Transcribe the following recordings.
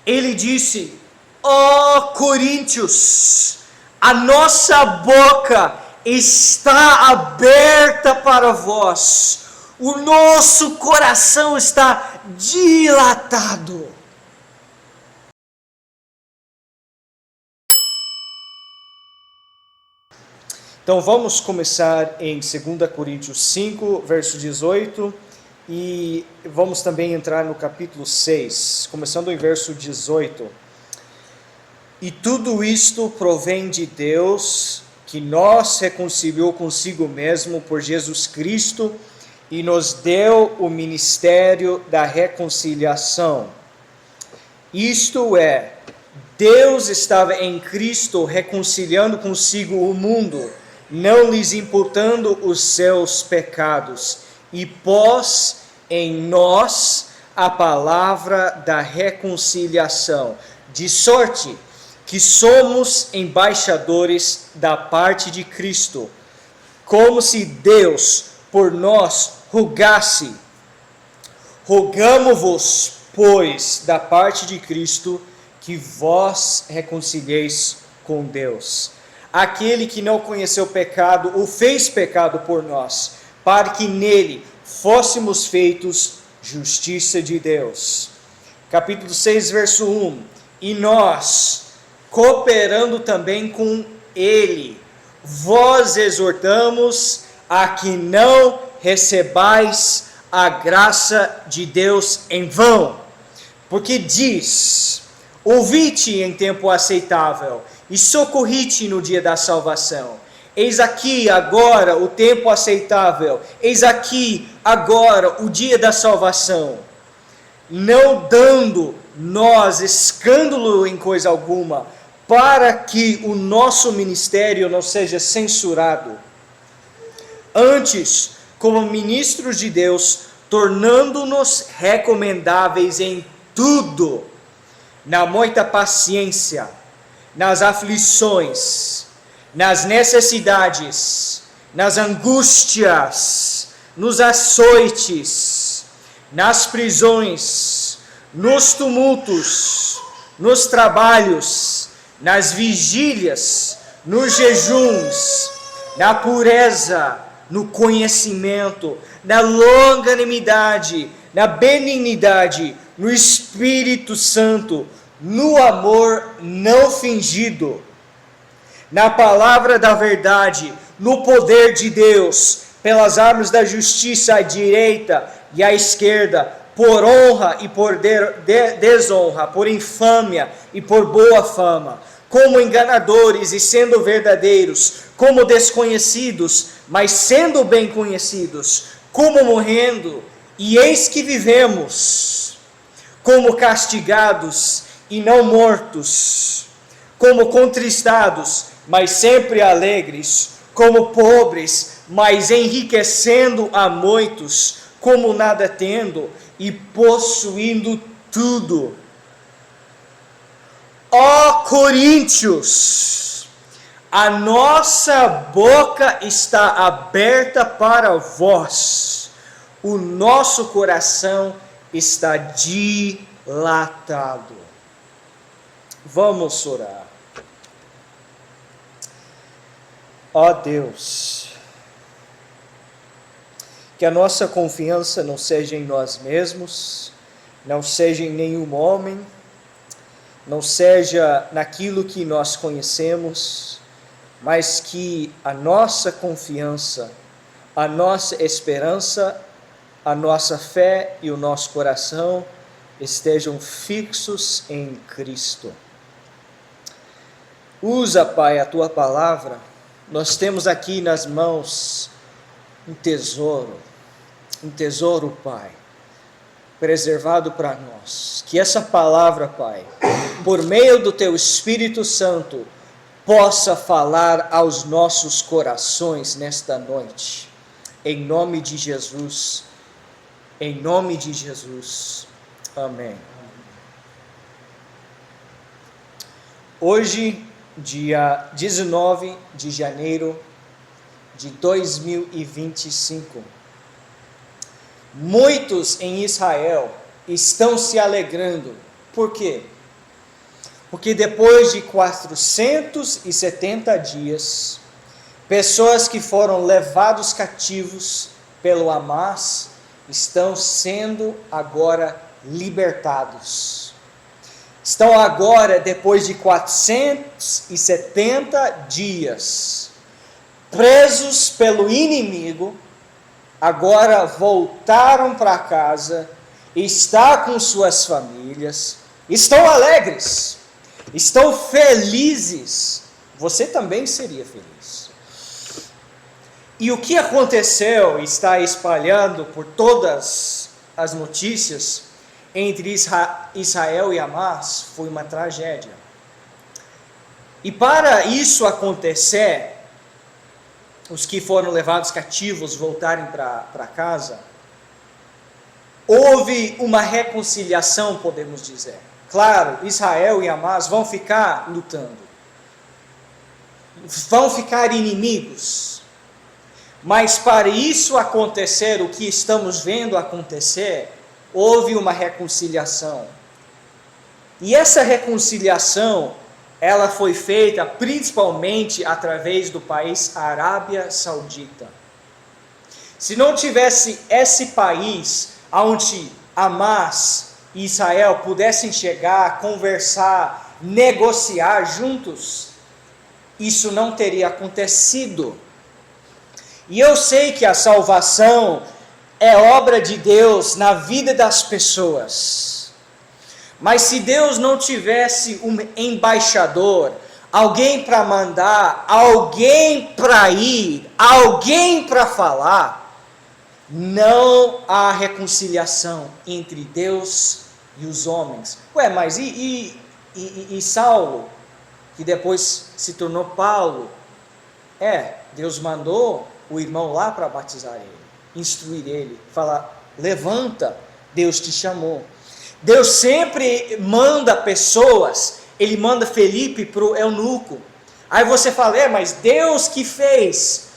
Ele disse: ó Coríntios, a nossa boca está aberta para vós, o nosso coração está dilatado. Então vamos começar em 2 Coríntios 5, verso 18, e vamos também entrar no capítulo 6, começando em verso 18. E tudo isto provém de Deus, que nos reconciliou consigo mesmo por Jesus Cristo e nos deu o ministério da reconciliação. Isto é, Deus estava em Cristo reconciliando consigo o mundo, não lhes imputando os seus pecados, e pôs em nós a palavra da reconciliação, de sorte que somos embaixadores da parte de Cristo, como se Deus por nós rogasse. Rogamo-vos, pois, da parte de Cristo, que vós reconcilieis com Deus. Aquele que não conheceu pecado, o fez pecado por nós, para que nele fôssemos feitos justiça de Deus. Capítulo 6, verso 1. E nós, cooperando também com ele, vós exortamos a que não recebais a graça de Deus em vão. Porque diz: ouvi-te em tempo aceitável, e socorri-te no dia da salvação. Eis aqui agora o tempo aceitável, eis aqui agora o dia da salvação. Não dando nós escândalo em coisa alguma, para que o nosso ministério não seja censurado. Antes, como ministros de Deus, tornando-nos recomendáveis em tudo, na muita paciência, nas aflições, nas necessidades, nas angústias, nos açoites, nas prisões, nos tumultos, nos trabalhos, nas vigílias, nos jejuns, na pureza, no conhecimento, na longanimidade, na benignidade, no Espírito Santo, no amor não fingido, na palavra da verdade, no poder de Deus, pelas armas da justiça à direita e à esquerda, por honra e por desonra, por infâmia e por boa fama, como enganadores e sendo verdadeiros, como desconhecidos, mas sendo bem conhecidos, como morrendo, e eis que vivemos, como castigados e não mortos, como contristados, mas sempre alegres, como pobres, mas enriquecendo a muitos, como nada tendo e possuindo tudo. Ó Coríntios, a nossa boca está aberta para vós, o nosso coração está dilatado. Vamos orar. Ó Deus, que a nossa confiança não seja em nós mesmos, não seja em nenhum homem, não seja naquilo que nós conhecemos, mas que a nossa confiança, a nossa esperança, a nossa fé e o nosso coração estejam fixos em Cristo. Usa, Pai, a Tua palavra. Nós temos aqui nas mãos um tesouro, Pai, preservado para nós. Que essa palavra, Pai, por meio do Teu Espírito Santo, possa falar aos nossos corações nesta noite. Em nome de Jesus. Em nome de Jesus. Amém. Hoje, dia 19 de janeiro de 2025, muitos em Israel estão se alegrando. Por quê? Porque depois de 470 dias, pessoas que foram levados cativos pelo Hamas estão sendo agora libertados. Estão agora, depois de 470 dias, presos pelo inimigo, agora voltaram para casa, estão com suas famílias, estão alegres, estão felizes. Você também seria feliz. E o que aconteceu, está espalhando por todas as notícias, entre Israel e Hamas, foi uma tragédia. E para isso acontecer, os que foram levados cativos voltarem para casa, houve uma reconciliação, podemos dizer. Claro, Israel e Hamas vão ficar lutando, vão ficar inimigos, mas para isso acontecer, o que estamos vendo acontecer, houve uma reconciliação. E essa reconciliação, ela foi feita principalmente através do país Arábia Saudita. Se não tivesse esse país onde Hamas e Israel pudessem chegar, conversar, negociar juntos, isso não teria acontecido. E eu sei que a salvação é obra de Deus na vida das pessoas. Mas se Deus não tivesse um embaixador, alguém para mandar, alguém para ir, alguém para falar, não há reconciliação entre Deus e os homens. Ué, mas e Saulo, que depois se tornou Paulo? Deus mandou o irmão lá para batizar ele, instruir ele, falar, levanta, Deus te chamou. Deus sempre manda pessoas, ele manda Felipe para o eunuco. Aí você fala, mas Deus que fez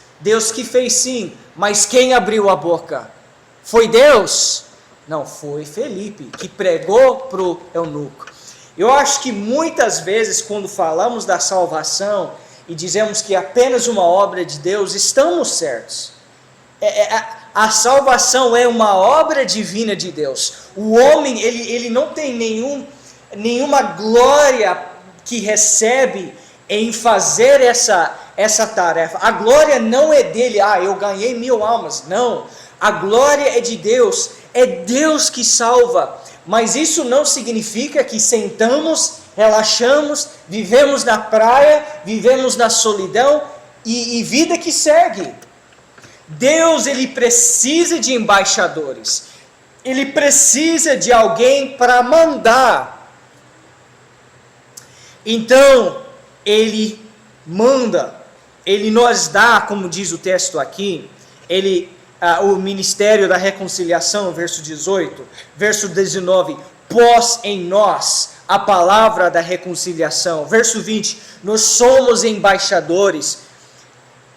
sim, mas quem abriu a boca? Foi Deus? Não, foi Felipe, que pregou para o eunuco. Eu acho que muitas vezes quando falamos da salvação e dizemos que é apenas uma obra de Deus, estamos certos. A salvação é uma obra divina de Deus. O homem, ele não tem nenhuma glória que recebe em fazer essa tarefa. A glória não é dele, eu ganhei 1000 almas. Não, a glória é de Deus. É Deus que salva. Mas isso não significa que sentamos, relaxamos, vivemos na praia, vivemos na solidão e vida que segue. Deus, ele precisa de embaixadores. Ele precisa de alguém para mandar. Então, ele manda, ele nos dá, como diz o texto aqui, o ministério da reconciliação, verso 18, verso 19, pôs em nós a palavra da reconciliação. Verso 20, nós somos embaixadores.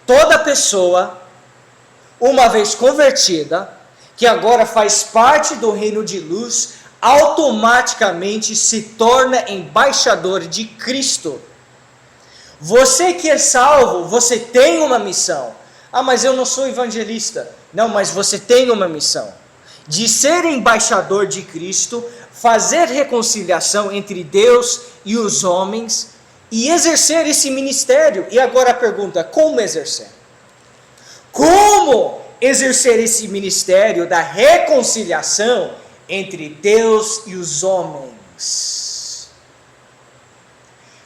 Toda pessoa, uma vez convertida, que agora faz parte do reino de luz, automaticamente se torna embaixador de Cristo. Você que é salvo, você tem uma missão. Mas eu não sou evangelista. Não, mas você tem uma missão. De ser embaixador de Cristo, fazer reconciliação entre Deus e os homens e exercer esse ministério. E agora a pergunta, como exercer? Como exercer esse ministério da reconciliação entre Deus e os homens?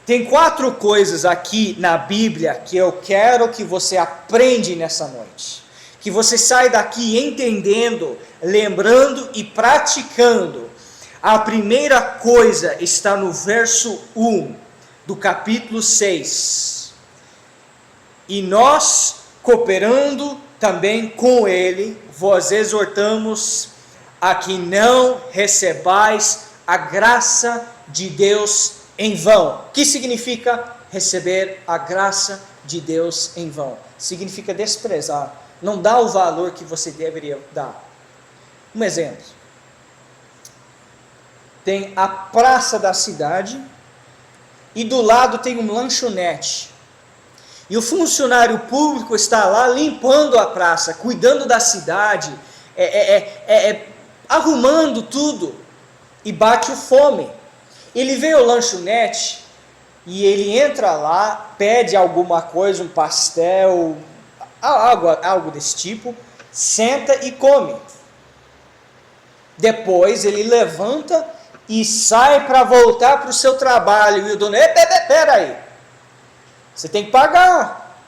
Tem 4 coisas aqui na Bíblia que eu quero que você aprenda nessa noite. Que você saia daqui entendendo, lembrando e praticando. A primeira coisa está no verso 1 do capítulo 6. E nós, cooperando também com ele, vos exortamos a que não recebais a graça de Deus em vão. O que significa receber a graça de Deus em vão? Significa desprezar, não dar o valor que você deveria dar. Um exemplo. Tem a praça da cidade, e do lado tem um lanchonete. E o funcionário público está lá limpando a praça, cuidando da cidade, arrumando tudo, e bate fome. Ele vê o lanchonete e ele entra lá, pede alguma coisa, um pastel, algo desse tipo, senta e come. Depois ele levanta e sai para voltar para o seu trabalho. E o dono, espera aí, você tem que pagar.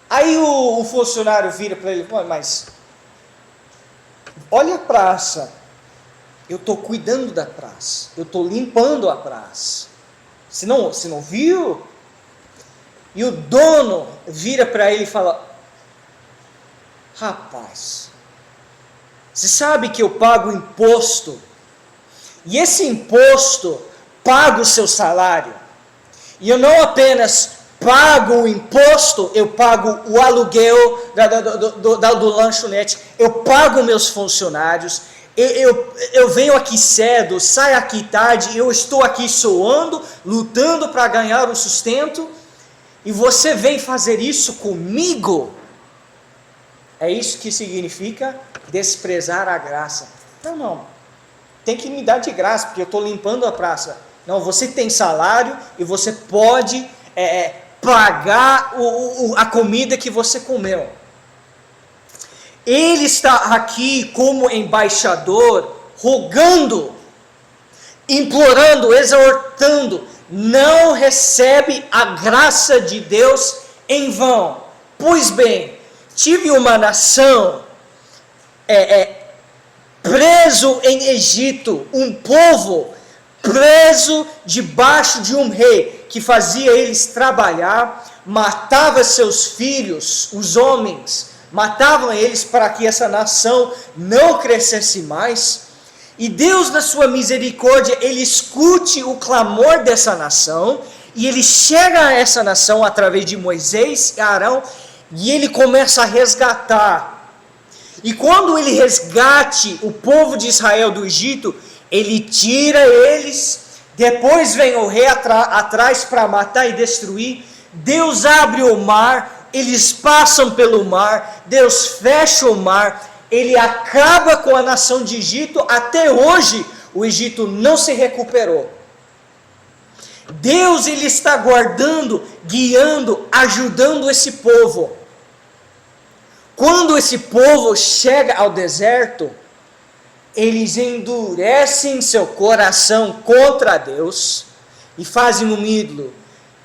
Aí o funcionário vira para ele, mas olha a praça, eu estou cuidando da praça, eu estou limpando a praça, você não viu? E o dono vira para ele e fala, rapaz, você sabe que eu pago imposto, e esse imposto paga o seu salário, e eu não apenas pago o imposto, eu pago o aluguel do lanchonete, eu pago meus funcionários, eu venho aqui cedo, saio aqui tarde, eu estou aqui suando, lutando para ganhar o sustento, e você vem fazer isso comigo? É isso que significa desprezar a graça. Não, tem que me dar de graça, porque eu estou limpando a praça. Não, você tem salário e você pode pagar a comida que você comeu. Ele está aqui como embaixador, rogando, implorando, exortando, não recebe a graça de Deus em vão. Pois bem, tive uma nação preso em Egito, um povo preso debaixo de um rei, que fazia eles trabalhar, matava seus filhos, os homens, matavam eles para que essa nação não crescesse mais. E Deus, na sua misericórdia, Ele escute o clamor dessa nação, e Ele chega a essa nação através de Moisés e Arão, e Ele começa a resgatar. E quando Ele resgate o povo de Israel do Egito, Ele tira eles, depois vem o rei atrás para matar e destruir. Deus abre o mar, eles passam pelo mar, Deus fecha o mar, Ele acaba com a nação de Egito. Até hoje o Egito não se recuperou. Deus, Ele está guardando, guiando, ajudando esse povo. Quando esse povo chega ao deserto, eles endurecem seu coração contra Deus e fazem um ídolo.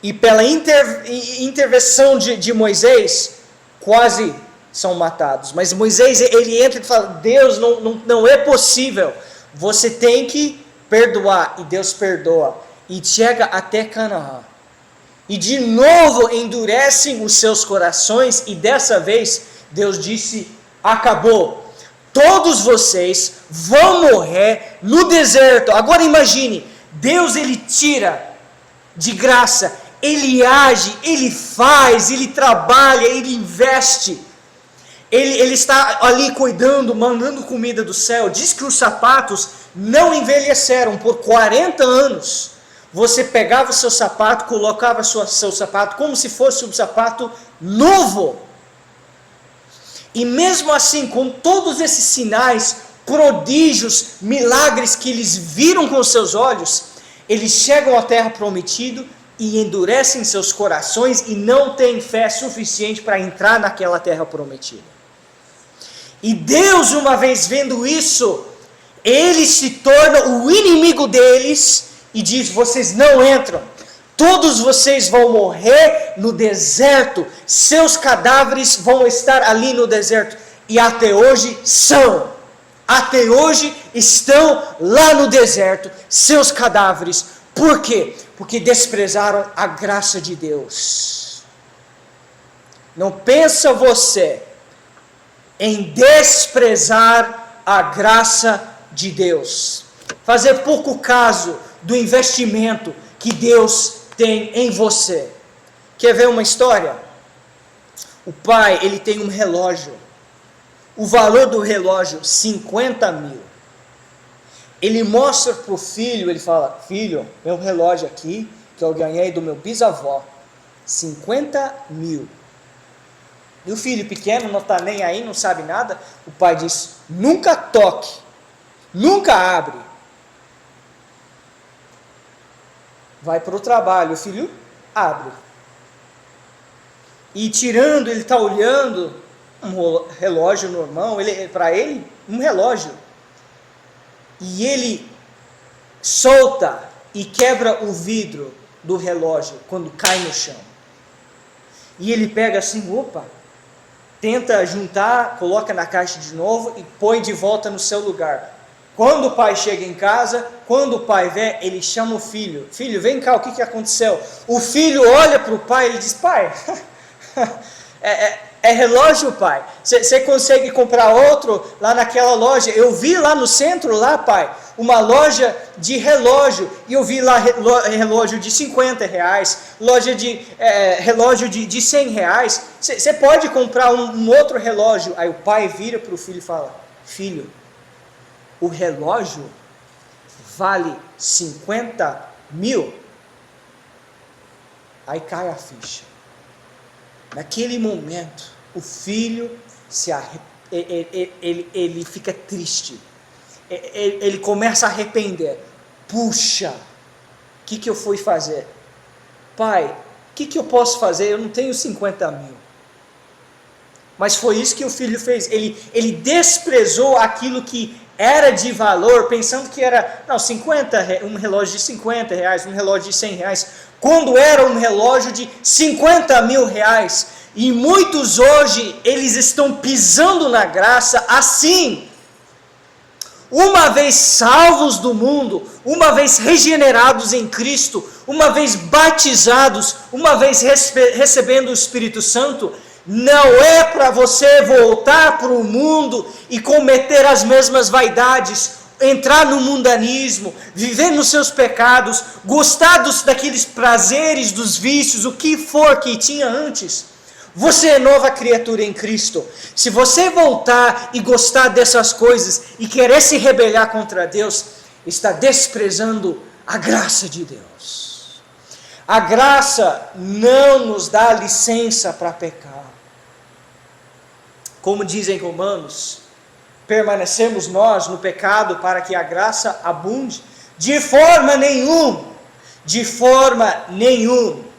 E pela intervenção de Moisés, quase são matados. Mas Moisés, ele entra e fala, Deus, não é possível, você tem que perdoar. E Deus perdoa. E chega até Canaã. E de novo endurecem os seus corações, e dessa vez Deus disse, acabou. Todos vocês vão morrer no deserto. Agora imagine, Deus, Ele tira de graça, Ele age, Ele faz, Ele trabalha, Ele investe. Ele está ali cuidando, mandando comida do céu. Diz que os sapatos não envelheceram por 40 anos. Você pegava o seu sapato, colocava seu sapato como se fosse um sapato novo. E mesmo assim, com todos esses sinais, prodígios, milagres que eles viram com seus olhos, eles chegam à terra prometida e endurecem seus corações e não têm fé suficiente para entrar naquela terra prometida. E Deus, uma vez vendo isso, Ele se torna o inimigo deles e diz, vocês não entram. Todos vocês vão morrer no deserto, seus cadáveres vão estar ali no deserto, e até hoje estão lá no deserto, seus cadáveres. Por quê? Porque desprezaram a graça de Deus. Não pensa você em desprezar a graça de Deus, fazer pouco caso do investimento que Deus tem em você. Quer ver uma história? O pai, ele tem um relógio. O valor do relógio, 50 mil. Ele mostra para o filho, ele fala, filho, meu relógio aqui, que eu ganhei do meu bisavó, 50 mil. E o filho pequeno não está nem aí, não sabe nada. O pai diz, nunca toque, nunca abre. Vai para o trabalho, o filho abre. E tirando, ele está olhando um relógio normal, para ele, um relógio. E ele solta e quebra o vidro do relógio quando cai no chão. E ele pega assim, opa, tenta juntar, coloca na caixa de novo e põe de volta no seu lugar. Quando o pai chega em casa, quando o pai vê, ele chama o filho. Filho, vem cá, o que aconteceu? O filho olha para o pai e ele diz, pai, é relógio, pai. Você consegue comprar outro lá naquela loja? Eu vi lá no centro, lá, pai, uma loja de relógio. E eu vi lá relógio de 50 reais, relógio de 100 reais. Você pode comprar um outro relógio. Aí o pai vira para o filho e fala, filho, o relógio vale 50 mil. Aí cai a ficha. Naquele momento, o filho ele fica triste. Ele começa a arrepender. Puxa, o que eu fui fazer? Pai, o que eu posso fazer? Eu não tenho 50 mil. Mas foi isso que o filho fez. Ele desprezou aquilo que era de valor, pensando que era, um relógio de 50 reais, um relógio de 100 reais, quando era um relógio de 50 mil reais. E muitos hoje, eles estão pisando na graça assim. Uma vez salvos do mundo, uma vez regenerados em Cristo, uma vez batizados, uma vez recebendo o Espírito Santo, não é para você voltar para o mundo e cometer as mesmas vaidades, entrar no mundanismo, viver nos seus pecados, gostar daqueles prazeres, dos vícios, o que for que tinha antes. Você é nova criatura em Cristo. Se você voltar e gostar dessas coisas e querer se rebelar contra Deus, está desprezando a graça de Deus. A graça não nos dá licença para pecar. Como dizem Romanos, permanecemos nós no pecado para que a graça abunde? De forma nenhuma. De forma nenhuma.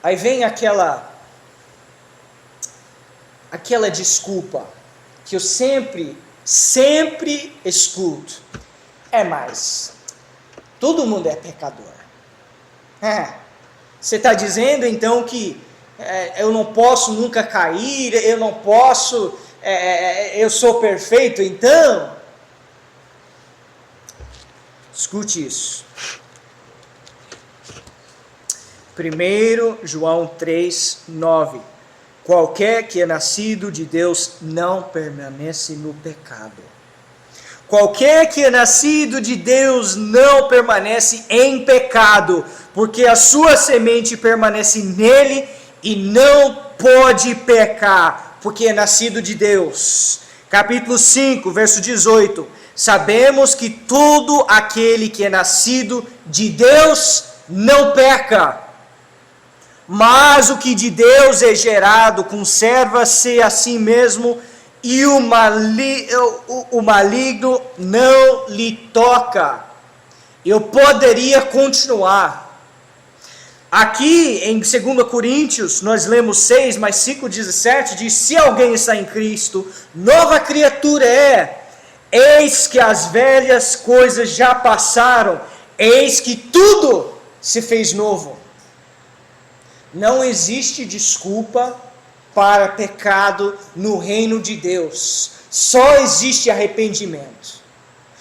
Aí vem aquela desculpa que eu sempre escuto. Mas todo mundo é pecador. Você está dizendo então que eu não posso nunca cair, eu não posso, eu sou perfeito então? Escute isso. 1 João 3:9. Qualquer que é nascido de Deus não permanece no pecado. Qualquer que é nascido de Deus não permanece em pecado, porque a sua semente permanece nele e não pode pecar, porque é nascido de Deus. Capítulo 5, verso 18. Sabemos que todo aquele que é nascido de Deus não peca. Mas o que de Deus é gerado conserva-se a si mesmo, e o maligno não lhe toca. Eu poderia continuar. Aqui em 2 Coríntios, nós lemos 6, mais 5:17, diz, se alguém está em Cristo, nova criatura é. Eis que as velhas coisas já passaram, eis que tudo se fez novo. Não existe desculpa para pecado no reino de Deus. Só existe arrependimento.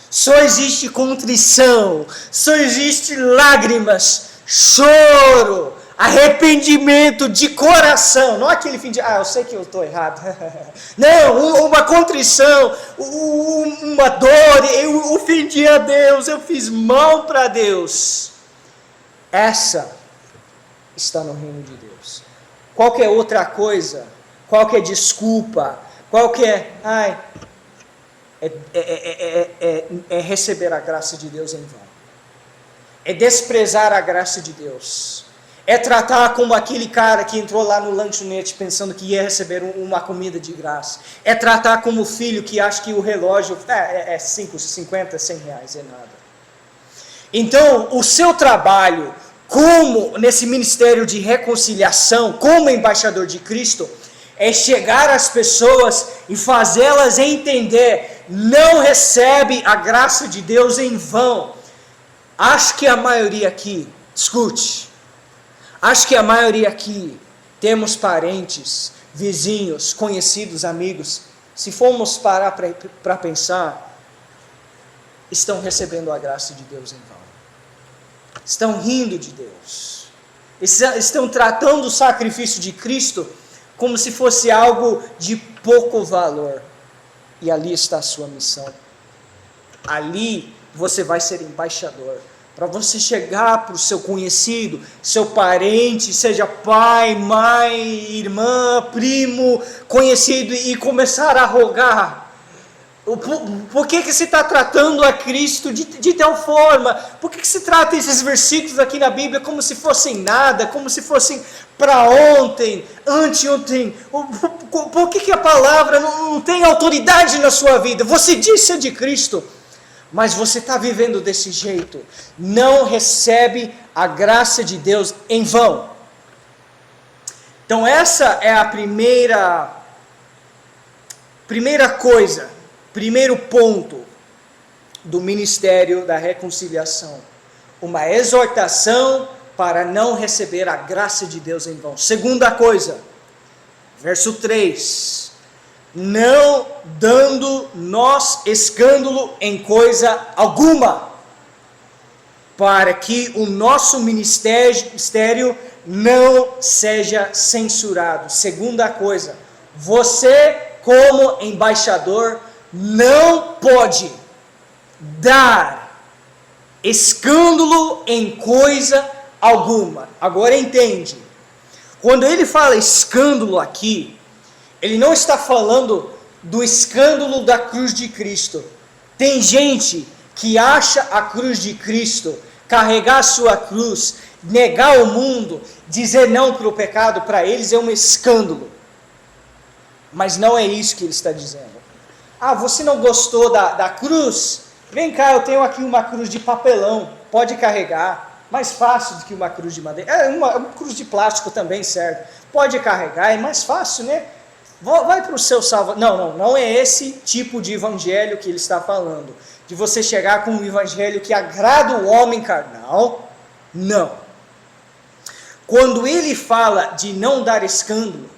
Só existe contrição. Só existe lágrimas, choro, arrependimento de coração. Não aquele fim de, eu sei que eu estou errado. Não, uma contrição, uma dor, eu ofendi a Deus, eu fiz mal para Deus. Essa está no reino de Deus. Qualquer outra coisa, qualquer desculpa, qualquer é receber a graça de Deus em vão. é desprezar a graça de Deus. É tratar como aquele cara que entrou lá no lanchonete pensando que ia receber uma comida de graça. É tratar como o filho que acha que o relógio é 5, 50, 100 reais, é nada. Então, o seu trabalho como nesse ministério de reconciliação, como embaixador de Cristo, é chegar às pessoas e fazê-las entender, não recebe a graça de Deus em vão. Acho que a maioria aqui, escute, acho que a maioria aqui temos parentes, vizinhos, conhecidos, amigos, se formos parar para pensar, estão recebendo a graça de Deus em vão. Estão rindo de Deus. Estão tratando o sacrifício de Cristo como se fosse algo de pouco valor. E ali está a sua missão. Ali você vai ser embaixador. Para você chegar para o seu conhecido, seu parente, seja pai, mãe, irmã, primo, conhecido, e começar a rogar. Por que se está tratando a Cristo de tal forma? Por que se trata esses versículos aqui na Bíblia como se fossem nada, como se fossem para ontem, anteontem? Por que a palavra não tem autoridade na sua vida? Você disse é de Cristo, mas você está vivendo desse jeito. Não recebe a graça de Deus em vão. Então essa é a primeira coisa. Primeiro ponto do ministério da reconciliação, uma exortação para não receber a graça de Deus em vão. Segunda coisa, verso 3, não dando nós escândalo em coisa alguma, para que o nosso ministério não seja censurado. Segunda coisa, você como embaixador não pode dar escândalo em coisa alguma. Agora entende. Quando ele fala escândalo aqui, ele não está falando do escândalo da cruz de Cristo. Tem gente que acha a cruz de Cristo, carregar a sua cruz, negar o mundo, dizer não para o pecado, para eles é um escândalo. Mas não é isso que ele está dizendo. Ah, você não gostou da cruz? Vem cá, eu tenho aqui uma cruz de papelão, pode carregar, mais fácil do que uma cruz de madeira. Uma cruz de plástico também serve, pode carregar, é mais fácil, né? Vai para o seu salvador. Não é esse tipo de evangelho que ele está falando, de você chegar com um evangelho que agrada o homem carnal. Não. Quando ele fala de não dar escândalo,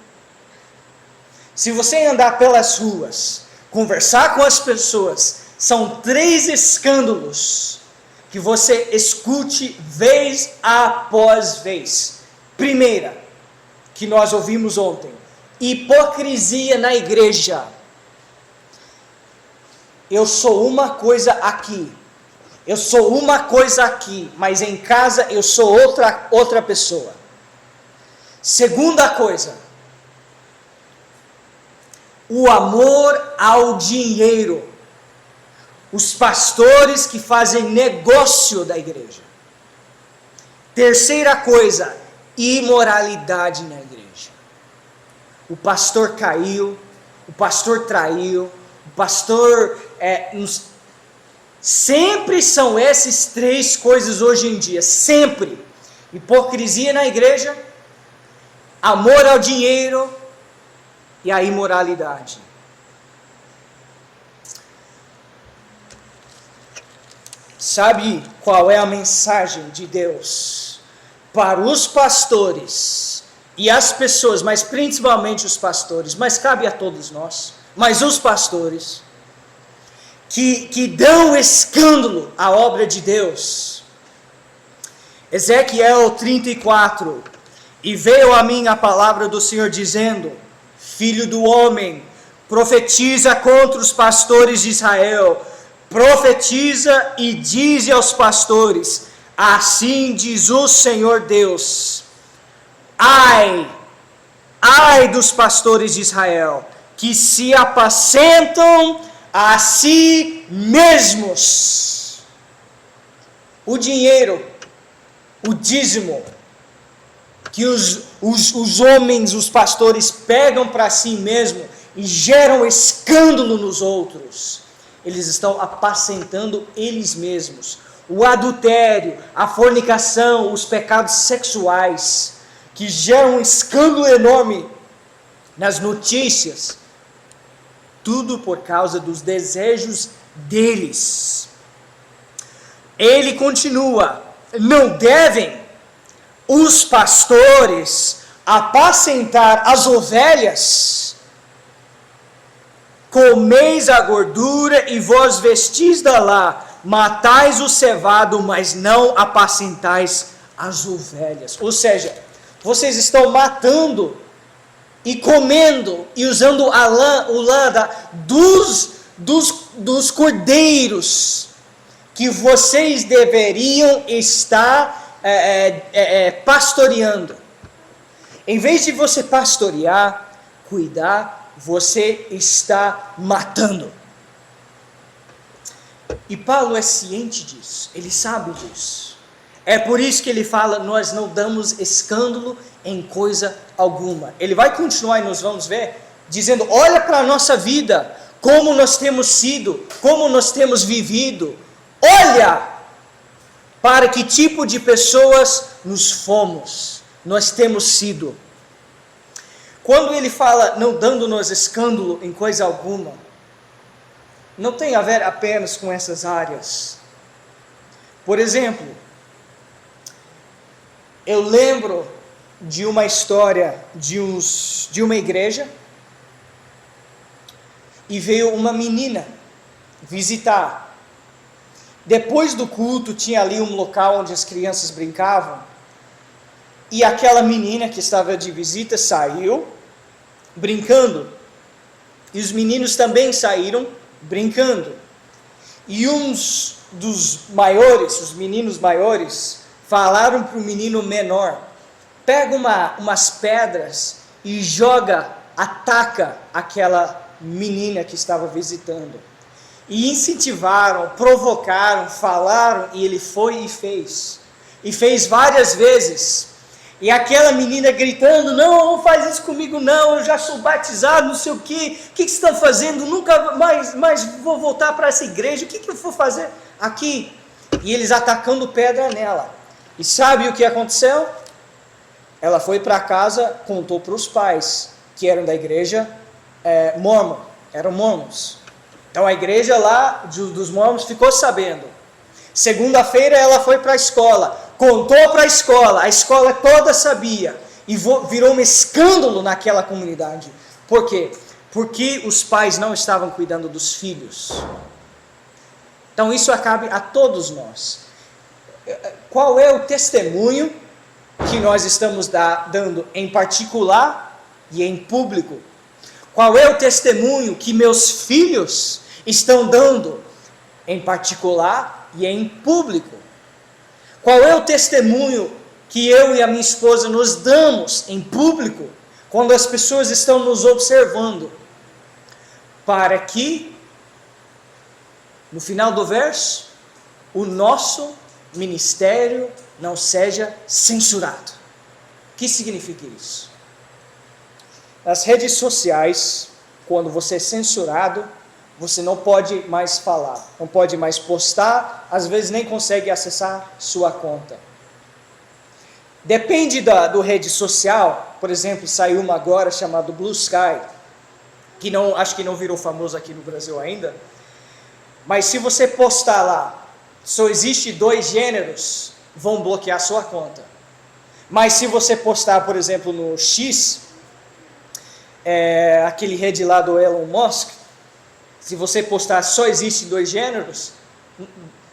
se você andar pelas ruas, conversar com as pessoas, são 3 escândalos que você escute vez após vez. Primeira, que nós ouvimos ontem, hipocrisia na igreja. Eu sou uma coisa aqui, mas em casa eu sou outra pessoa. Segunda coisa, o amor ao dinheiro. Os pastores que fazem negócio da igreja. Terceira coisa, imoralidade na igreja. O pastor caiu, o pastor traiu, o pastor... Sempre são essas 3 coisas hoje em dia, sempre. Hipocrisia na igreja, amor ao dinheiro e a imoralidade. Sabe qual é a mensagem de Deus para os pastores e as pessoas, mas principalmente os pastores, mas cabe a todos nós, mas os pastores que dão escândalo à obra de Deus? Ezequiel 34, e veio a mim a palavra do Senhor dizendo: Filho do homem, profetiza contra os pastores de Israel, profetiza e dize aos pastores: assim diz o Senhor Deus, ai dos pastores de Israel, que se apacentam a si mesmos. O dinheiro o dízimo, que os homens, os pastores, pegam para si mesmo e geram escândalo nos outros. Eles estão apacentando eles mesmos. O adultério, a fornicação, os pecados sexuais, que geram um escândalo enorme nas notícias, tudo por causa dos desejos deles. Ele continua: não devem os pastores apacentar as ovelhas? Comeis a gordura e vós vestis da lá, matais o cevado, mas não apacentais as ovelhas. Ou seja, vocês estão matando e comendo e usando o lã dos cordeiros que vocês deveriam estar pastoreando. Em vez de você pastorear, cuidar, você está matando. E Paulo é ciente disso, ele sabe disso. É por isso que ele fala: nós não damos escândalo em coisa alguma. Ele vai continuar e nós vamos ver, dizendo: olha para a nossa vida, como nós temos sido, como nós temos vivido. Olha para que tipo de pessoas nós temos sido. Quando ele fala não dando-nos escândalo em coisa alguma, não tem a ver apenas com essas áreas. Por exemplo, eu lembro de uma história de uma igreja, e veio uma menina visitar. Depois do culto tinha ali um local onde as crianças brincavam, e aquela menina que estava de visita saiu brincando, e os meninos também saíram brincando, e uns dos maiores, os meninos maiores, falaram para o menino menor: pega umas pedras e ataca aquela menina que estava visitando. E incentivaram, provocaram, falaram, e ele foi e fez. E fez várias vezes. E aquela menina gritando: não faz isso comigo não, eu já sou batizado, não sei o que estão fazendo, nunca mais vou voltar para essa igreja, o que eu vou fazer aqui? E eles atacando pedra nela. E sabe o que aconteceu? Ela foi para casa, contou para os pais, que eram da igreja mormon, eram mormons. Então a igreja lá dos mormons ficou sabendo. Segunda-feira ela foi para a escola, contou para a escola toda sabia, e virou um escândalo naquela comunidade. Por quê? Porque os pais não estavam cuidando dos filhos. Então isso cabe a todos nós. Qual é o testemunho que nós estamos dando em particular e em público? Qual é o testemunho que meus filhos estão dando em particular e em público? Qual é o testemunho que eu e a minha esposa nos damos em público, quando as pessoas estão nos observando? Para que, no final do verso, o nosso ministério não seja censurado. O que significa isso? Nas redes sociais, quando você é censurado, você não pode mais falar, não pode mais postar, às vezes nem consegue acessar sua conta. Depende do rede social. Por exemplo, saiu uma agora chamada Blue Sky, que acho que não virou famoso aqui no Brasil ainda, mas se você postar lá, só existe 2 gêneros, vão bloquear sua conta. Mas se você postar, por exemplo, no X, aquele rede lá do Elon Musk, se você postar só existe 2 gêneros,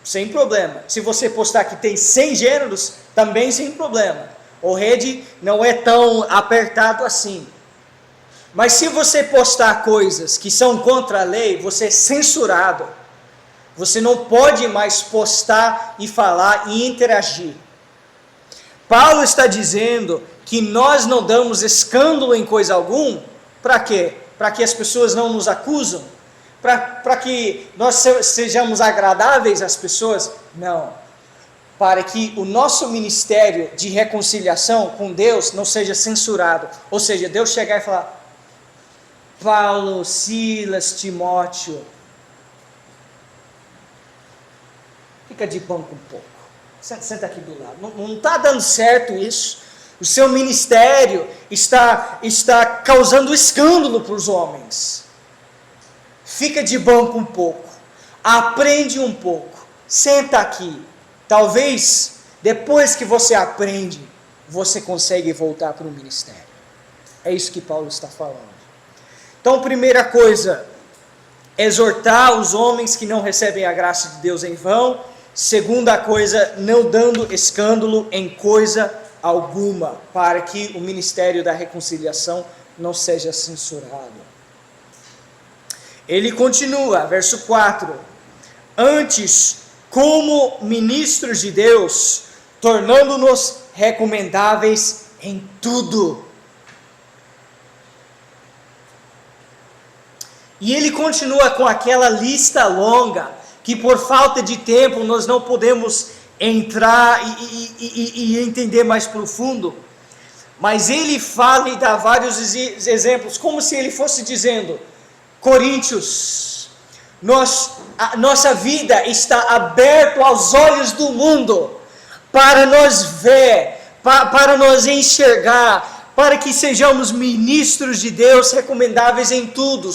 sem problema. Se você postar que tem 100 gêneros, também sem problema. O rede não é tão apertado assim. Mas se você postar coisas que são contra a lei, você é censurado. Você não pode mais postar e falar e interagir. Paulo está dizendo que nós não damos escândalo em coisa alguma. Para quê? Para que as pessoas não nos acusam? Para que nós sejamos agradáveis às pessoas? Não. para que o nosso ministério de reconciliação com Deus não seja censurado. Ou seja, Deus chegar e falar: Paulo, Silas, Timóteo, fica de banco um pouco, senta aqui do lado, não está dando certo isso, o seu ministério está causando escândalo para os homens, fica de banco um pouco, aprende um pouco, senta aqui, talvez depois que você aprende, você consegue voltar para o ministério. É isso que Paulo está falando. Então, primeira coisa, exortar os homens que não recebem a graça de Deus em vão. Segunda coisa, não dando escândalo em coisa alguma, para que o ministério da reconciliação não seja censurado. Ele continua, verso 4: antes, como ministros de Deus, tornando-nos recomendáveis em tudo. E ele continua com aquela lista longa, que por falta de tempo nós não podemos entrar e entender mais profundo. Mas ele fala e dá vários exemplos, como se ele fosse dizendo: Coríntios, nossa vida está aberta aos olhos do mundo, para nós ver, para nós enxergar, para que sejamos ministros de Deus recomendáveis em tudo.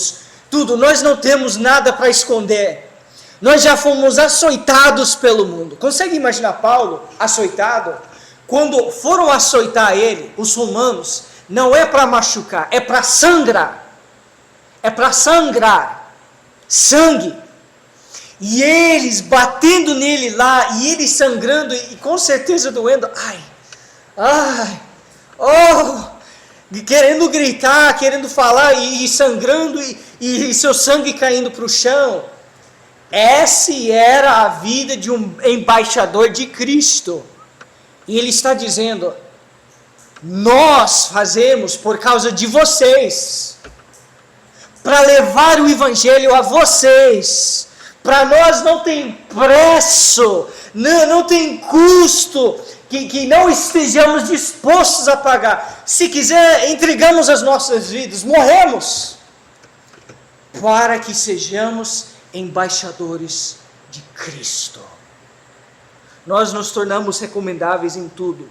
Nós não temos nada para esconder. Nós já fomos açoitados pelo mundo. Consegue imaginar Paulo açoitado? Quando foram açoitar ele, os romanos, não é para machucar, é para sangrar. É para sangrar. Sangue. E eles batendo nele lá, e ele sangrando, e com certeza doendo. Querendo gritar, querendo falar, e sangrando, e seu sangue caindo para o chão. Essa era a vida de um embaixador de Cristo. E ele está dizendo: nós fazemos por causa de vocês, para levar o evangelho a vocês. Para nós não tem preço, não tem custo que não estejamos dispostos a pagar. Se quiser, entregamos as nossas vidas, morremos, para que sejamos embaixadores de Cristo. Nós nos tornamos recomendáveis em tudo,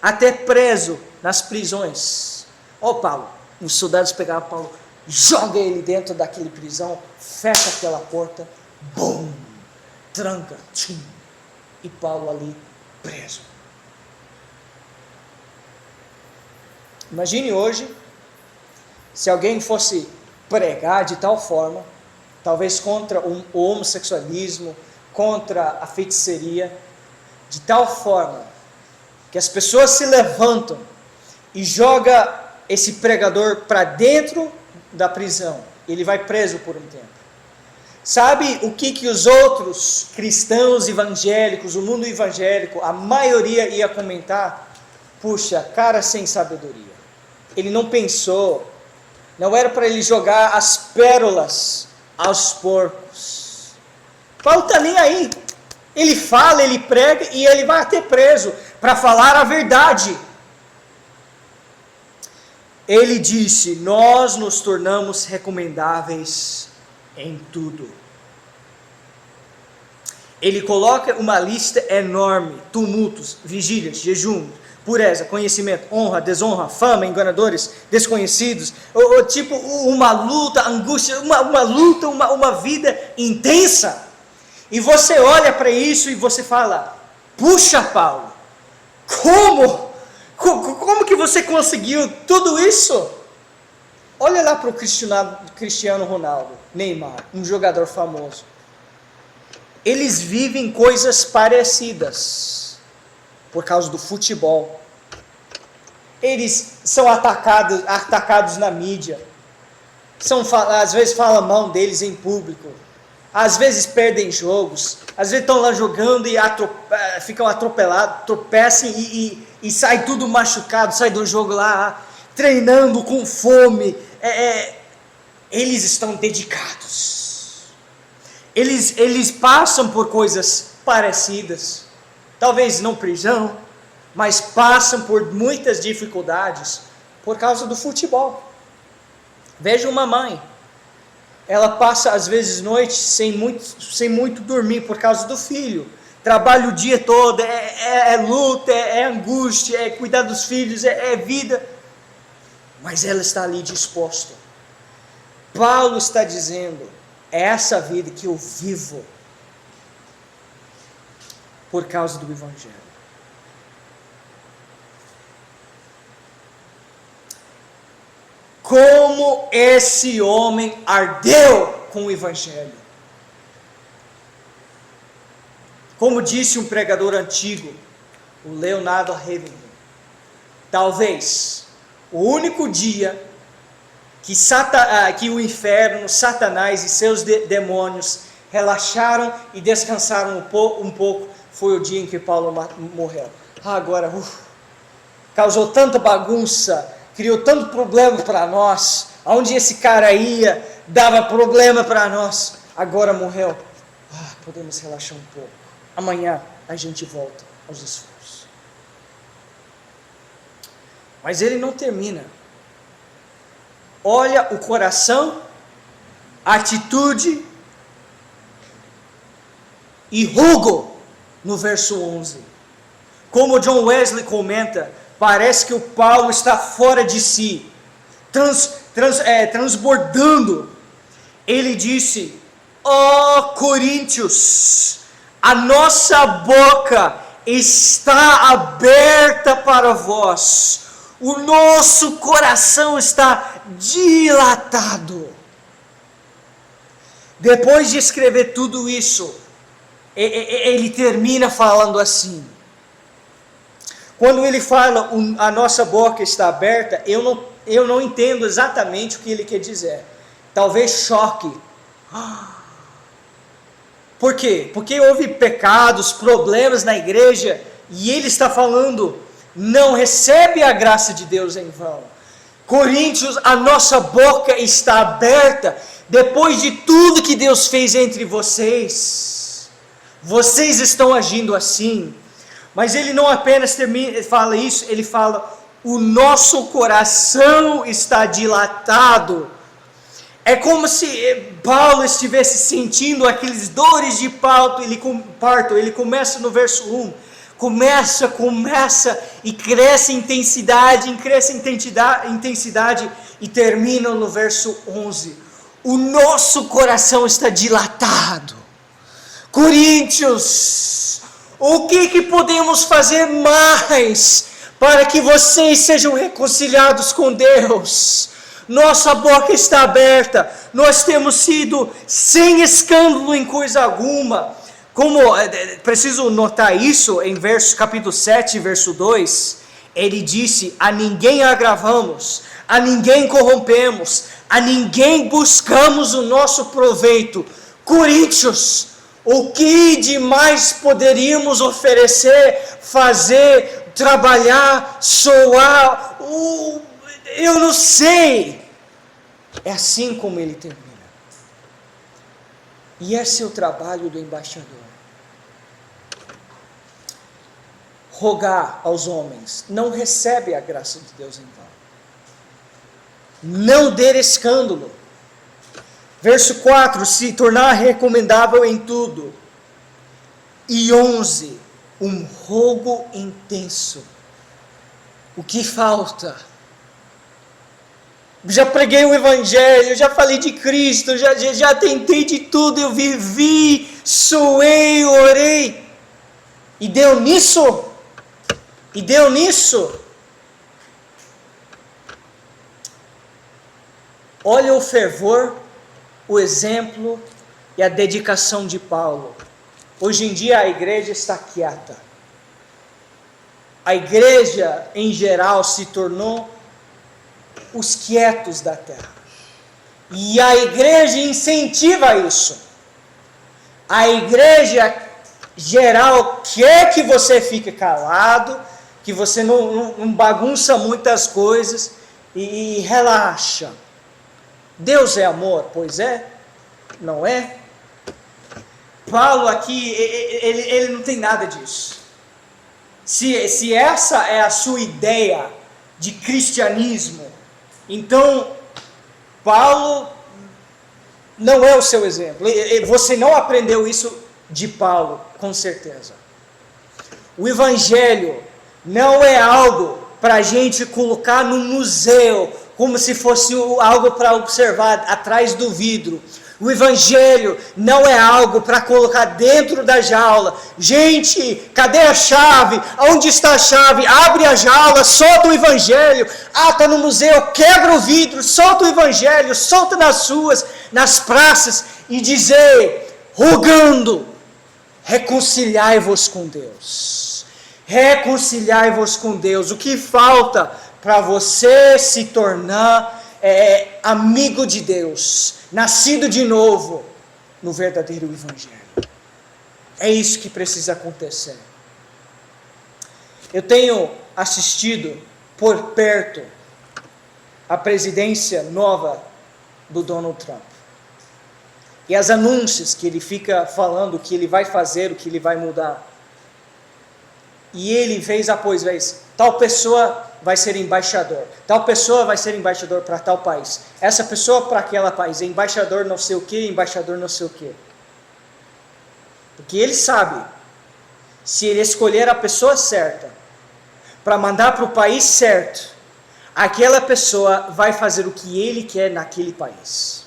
até preso nas prisões. Paulo, os soldados pegavam Paulo, joga ele dentro daquele prisão, fecha aquela porta, bum, tranca, tchim, e Paulo ali preso. Imagine hoje, se alguém fosse pregar de tal forma, talvez contra o homossexualismo, contra a feitiçaria, de tal forma que as pessoas se levantam e jogam esse pregador para dentro da prisão. Ele vai preso por um tempo. Sabe o que os outros cristãos evangélicos, o mundo evangélico, a maioria ia comentar? Puxa, cara sem sabedoria. Ele não pensou, não era para ele jogar as pérolas aos porcos. Paulo está nem aí. Ele fala, ele prega e ele vai até preso para falar a verdade. Ele disse: nós nos tornamos recomendáveis em tudo. Ele coloca uma lista enorme: tumultos, vigílias, jejum, pureza, conhecimento, honra, desonra, fama, enganadores, desconhecidos, tipo uma luta, angústia, uma vida intensa. E você olha para isso e você fala: puxa, Paulo, como que você conseguiu tudo isso? Olha lá para o Cristiano Ronaldo, Neymar, um jogador famoso. Eles vivem coisas parecidas por causa do futebol. Eles são atacados na mídia. Às vezes falam mal deles em público. Às vezes perdem jogos. Às vezes estão lá jogando e ficam atropelados, tropeçam e sai tudo machucado, sai do jogo lá, treinando com fome. Eles estão dedicados. Eles passam por coisas parecidas. talvez não prisão, mas passam por muitas dificuldades por causa do futebol. Veja uma mãe, ela passa às vezes noites sem muito dormir por causa do filho. Trabalha o dia todo, é luta, é angústia, é cuidar dos filhos, é vida. Mas ela está ali disposta. Paulo está dizendo, é essa vida que eu vivo por causa do Evangelho. Como esse homem ardeu com o Evangelho. Como disse um pregador antigo, o Leonardo Ravenhill, talvez o único dia que o inferno, Satanás e seus demônios relaxaram e descansaram um pouco foi o dia em que Paulo morreu. Agora, causou tanta bagunça, criou tanto problema para nós, aonde esse cara ia, dava problema para nós, agora morreu. Podemos relaxar um pouco. Amanhã a gente volta aos esforços. Mas ele não termina. Olha o coração, a atitude e rugo no verso 11. Como John Wesley comenta, parece que o Paulo está fora de si, transbordando. Ele disse, Coríntios, a nossa boca está aberta para vós, o nosso coração está dilatado. Depois de escrever tudo isso, ele termina falando assim. Quando ele fala, a nossa boca está aberta, eu não entendo exatamente o que ele quer dizer. Talvez choque. Por quê? Porque houve pecados, problemas na igreja, e ele está falando, não recebe a graça de Deus em vão. Coríntios, a nossa boca está aberta, depois de tudo que Deus fez entre vocês. Vocês estão agindo assim. Mas ele não apenas fala isso, ele fala, o nosso coração está dilatado. É como se Paulo estivesse sentindo aqueles dores de parto. Ele começa no verso 1. Começa e cresce intensidade e termina no verso 11. O nosso coração está dilatado. Coríntios, o que podemos fazer mais para que vocês sejam reconciliados com Deus? Nossa boca está aberta, nós temos sido sem escândalo em coisa alguma. Preciso notar isso em capítulo 7, verso 2, ele disse, a ninguém agravamos, a ninguém corrompemos, a ninguém buscamos o nosso proveito. Coríntios, o que demais poderíamos oferecer, fazer, trabalhar, soar, eu não sei. É assim como ele termina. E esse é o trabalho do embaixador. Rogar aos homens, não recebe a graça de Deus em vão. Não dê escândalo. Verso 4, se tornar recomendável em tudo. E 11, um rogo intenso. O que falta? Já preguei o Evangelho, já falei de Cristo, já tentei de tudo, eu vivi, suei, orei. E deu nisso? Olha o fervor, o exemplo e a dedicação de Paulo. Hoje em dia a igreja está quieta. A igreja em geral se tornou os quietos da terra. E a igreja incentiva isso. A igreja geral quer que você fique calado, que você não bagunça muitas coisas e relaxa. Deus é amor, pois é? Não é? Paulo aqui, ele não tem nada disso. Se essa é a sua ideia de cristianismo, então Paulo não é o seu exemplo. Você não aprendeu isso de Paulo, com certeza. O Evangelho não é algo para a gente colocar no museu, como se fosse algo para observar atrás do vidro. O Evangelho não é algo para colocar dentro da jaula. Gente, cadê a chave? Onde está a chave? Abre a jaula, solta o Evangelho. Ah, está no museu, quebra o vidro, solta o Evangelho, solta nas ruas, nas praças e dizer, rogando, reconciliai-vos com Deus. Reconciliai-vos com Deus. O que falta para você se tornar amigo de Deus, nascido de novo no verdadeiro Evangelho? É isso que precisa acontecer. Eu tenho assistido por perto a presidência nova do Donald Trump. E as anúncios que ele fica falando, o que ele vai fazer, o que ele vai mudar. E ele, vez após vez, tal pessoa vai ser embaixador, tal pessoa vai ser embaixador para tal país, essa pessoa para aquele país, embaixador não sei o que, embaixador não sei o que. Porque ele sabe, se ele escolher a pessoa certa, para mandar para o país certo, aquela pessoa vai fazer o que ele quer naquele país.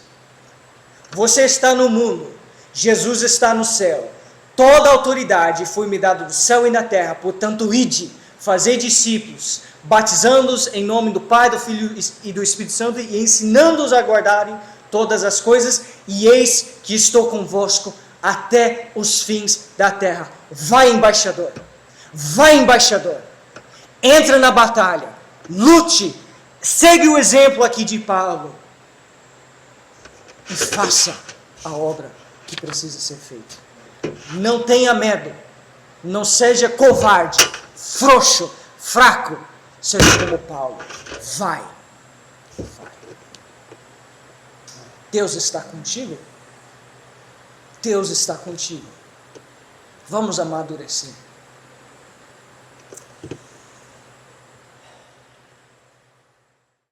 Você está no mundo, Jesus está no céu, toda a autoridade foi me dada do céu e na terra, portanto ide, fazer discípulos, batizando-os em nome do Pai, do Filho e do Espírito Santo e ensinando-os a guardarem todas as coisas, e eis que estou convosco até os fins da terra. Vai, embaixador, entra na batalha, lute, segue o exemplo aqui de Paulo e faça a obra que precisa ser feita. Não tenha medo, não seja covarde, frouxo, fraco, seja como Paulo. Vai. Deus está contigo? Deus está contigo. Vamos amadurecer.